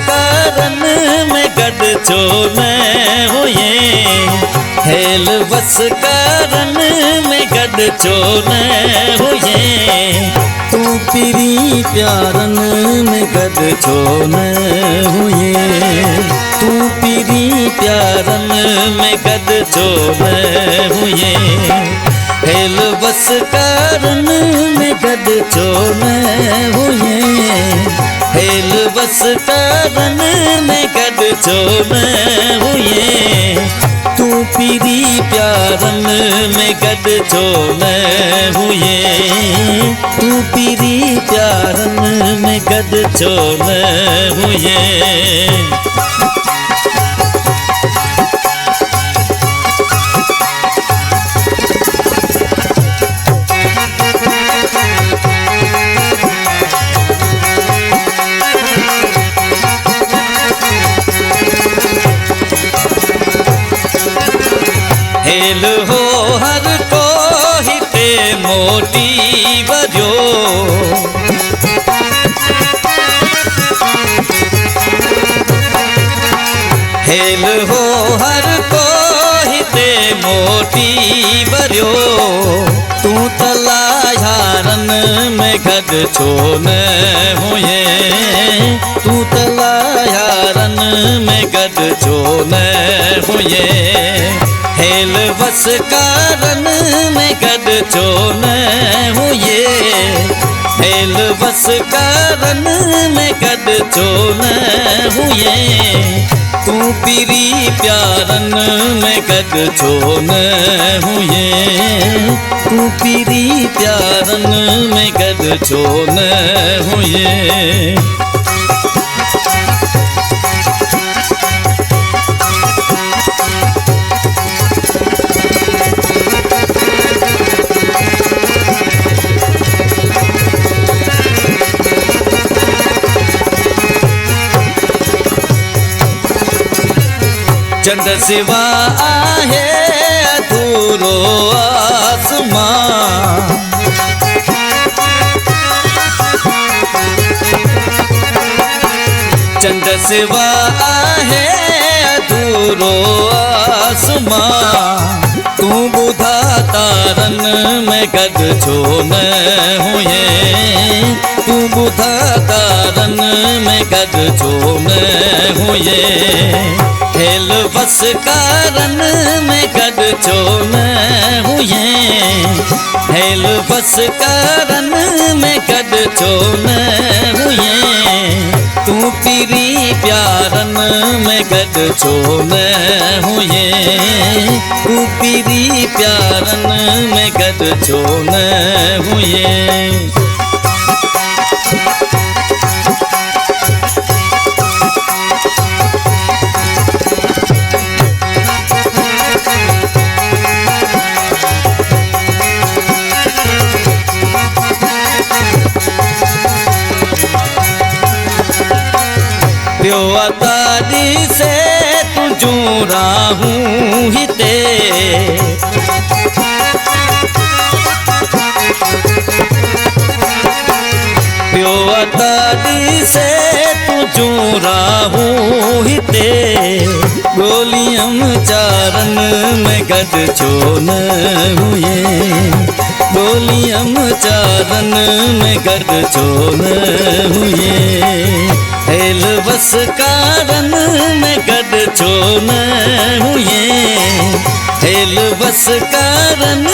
कारण में गड छो न हुए, हेल बस कारण में गड छो न हुए, तू पीरी प्यारन में गड छो न हुए, तू पीरी प्यारन में गड छो न हुए, हेल बस कारण में गड छो न हुए, हेल बस कारण में गड छो न हुए, तू पीरी प्यारन में गड छो न हुए, तू पीरी प्यारन में गड छो न हुए। हेल हो हर को हिते मोटी बजो, हेल हो हर को हिते मोटी बजो, तू तला यारन में गड छो न हुए, तू तला यारन में गड छो न हुए, हेल बस कारण में गड छो न हुए, हेल बस कारण में गड छो न हुए, तू पीरी प्यारन में गड छो न हुए, तू पीरी प्यारन में गड छो न हुए। चंद सिवा आहे अधूरो आसमां, चंद सिवा आहे अधूरो आसमां, तू बुधा तारन में गड छो न हुए, तू बुधा तारन में गड छो न हुए, हेल बस कारण में गड छो न हुए, हेल बस कारण में गड छो न हुए, तू पीरी प्यारन में गड छो न हुए, तू पीरी प्यारन में गड छो न हुए। प्यो अतारी से तुझू राहूं हिते, प्यो अतारी से तुझू राहूं हिते, गोलियम चारन में गड छो न हुए, गोलियम चारन में गड छो न हुए, हेल बस कारण में गड छो न हुए, हेल बस कारण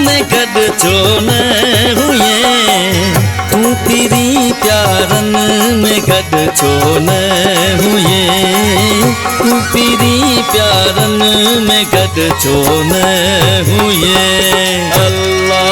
में गड छो न हुए, तू पीरी प्यारन में गड छो न हुए, तू पीरी प्यारन में गड छो न हुए। अल्लाह।